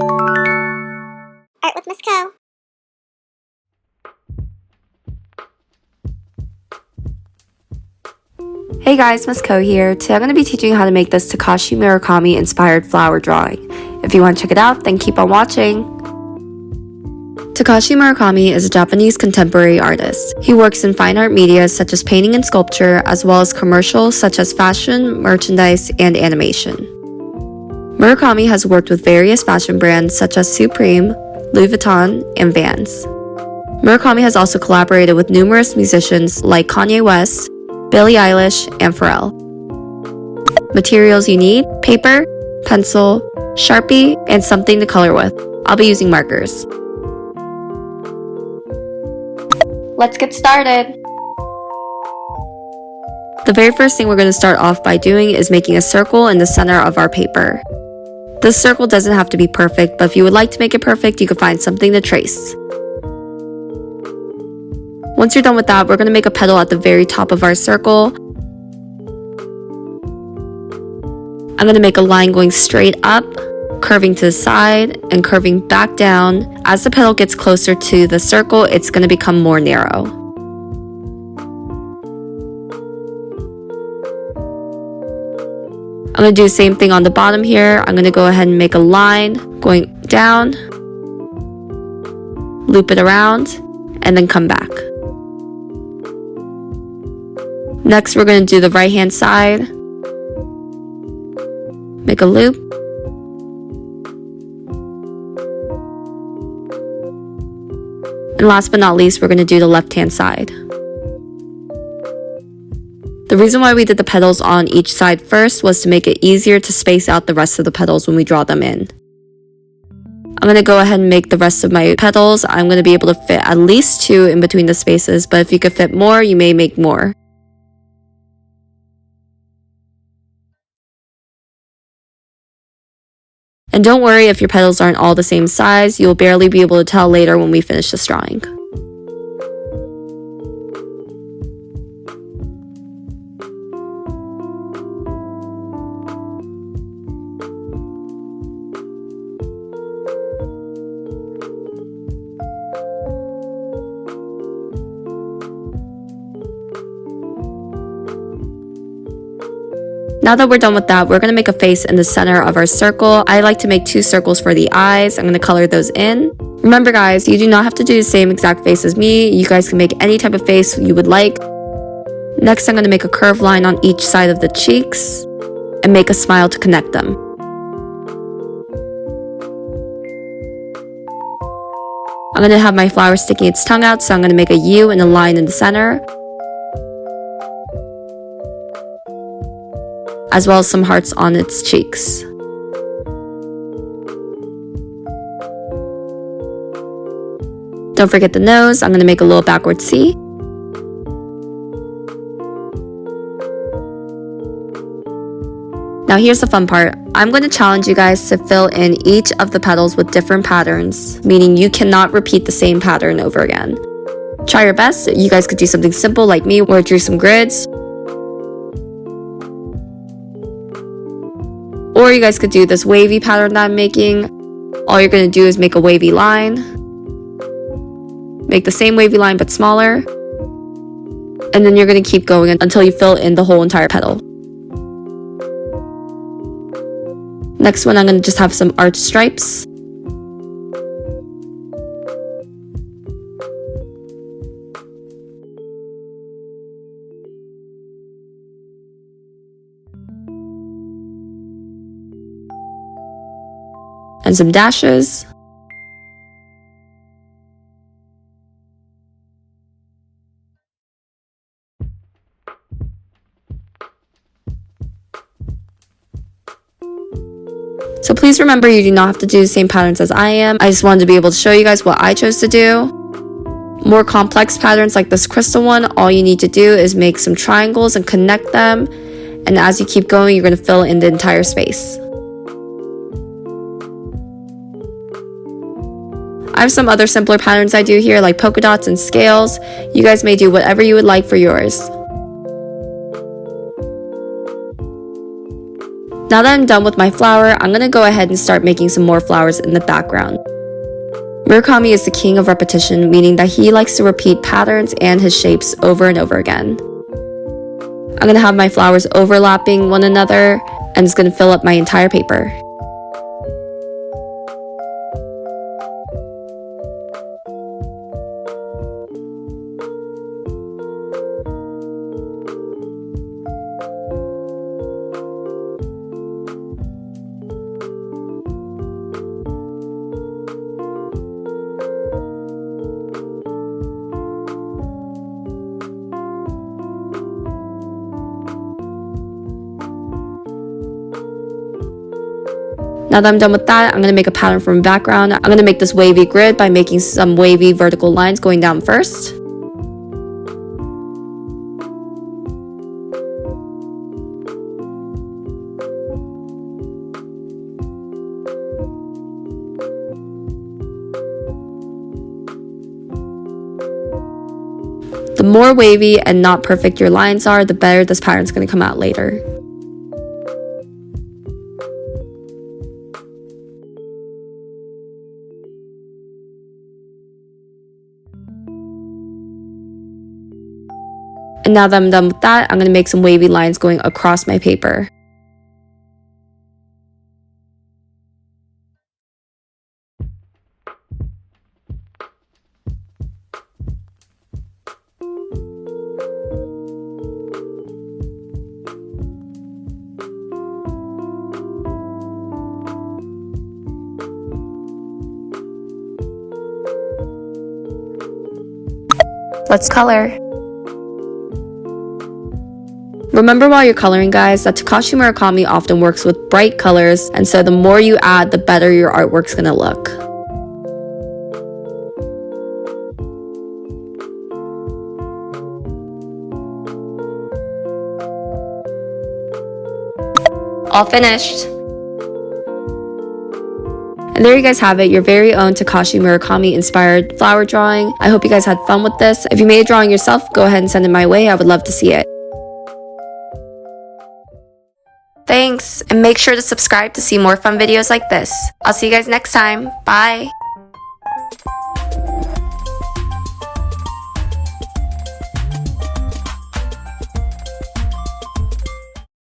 Art with Miss Co. Hey guys, Miss Ko here. Today I'm going to be teaching you how to make this Takashi Murakami-inspired flower drawing. If you want to check it out, then keep on watching. Takashi Murakami is a Japanese contemporary artist. He works in fine art media such as painting and sculpture, as well as commercials such as fashion, merchandise, and animation. Murakami has worked with various fashion brands such as Supreme, Louis Vuitton, and Vans. Murakami has also collaborated with numerous musicians like Kanye West, Billie Eilish, and Pharrell. Materials you need: paper, pencil, Sharpie, and something to color with. I'll be using markers. Let's get started! The very first thing we're going to start off by doing is making a circle in the center of our paper. This circle doesn't have to be perfect, but if you would like to make it perfect, you can find something to trace. Once you're done with that, we're going to make a petal at the very top of our circle. I'm going to make a line going straight up, curving to the side, and curving back down. As the petal gets closer to the circle, it's going to become more narrow. I'm going to do the same thing on the bottom here. I'm going to go ahead and make a line going down, loop it around, and then come back. Next, we're going to do the right hand side. Make a loop. And last but not least, we're going to do the left hand side. The reason why we did the petals on each side first was to make it easier to space out the rest of the petals when we draw them in. I'm going to go ahead and make the rest of my petals. I'm going to be able to fit at least 2 in between the spaces, but if you could fit more, you may make more. And don't worry if your petals aren't all the same size, you'll barely be able to tell later when we finish this drawing. Now that we're done with that, we're going to make a face in the center of our circle. I like to make 2 circles for the eyes. I'm going to color those in. Remember guys, you do not have to do the same exact face as me. You guys can make any type of face you would like. Next, I'm going to make a curved line on each side of the cheeks and make a smile to connect them. I'm going to have my flower sticking its tongue out, so I'm going to make a U and a line in the center, as well as some hearts on its cheeks. Don't forget the nose. I'm going to make a little backward C. Now here's the fun part. I'm going to challenge you guys to fill in each of the petals with different patterns, meaning you cannot repeat the same pattern over again. Try your best. You guys could do something simple like me, where I drew some grids. Or you guys could do this wavy pattern that I'm making. All you're going to do is make a wavy line. Make the same wavy line but smaller. And then you're going to keep going until you fill in the whole entire petal. Next one, I'm going to just have some arch stripes. And some dashes. So please remember, you do not have to do the same patterns as I am. I just wanted to be able to show you guys what I chose to do. More complex patterns like this crystal one, all you need to do is make some triangles and connect them. And as you keep going, you're going to fill in the entire space. I have some other simpler patterns I do here, like polka dots and scales. You guys may do whatever you would like for yours. Now that I'm done with my flower, I'm gonna go ahead and start making some more flowers in the background. Murakami is the king of repetition, meaning that he likes to repeat patterns and his shapes over and over again. I'm gonna have my flowers overlapping one another, and it's gonna fill up my entire paper. Now that I'm done with that, I'm going to make a pattern from the background. I'm going to make this wavy grid by making some wavy vertical lines going down first. The more wavy and not perfect your lines are, the better this pattern is going to come out later. And now that I'm done with that, I'm going to make some wavy lines going across my paper. Let's color. Remember while you're coloring, guys, that Takashi Murakami often works with bright colors, and so the more you add, the better your artwork's gonna look. All finished. And there you guys have it, your very own Takashi Murakami-inspired flower drawing. I hope you guys had fun with this. If you made a drawing yourself, go ahead and send it my way. I would love to see it. Thanks, and make sure to subscribe to see more fun videos like this. I'll see you guys next time. Bye!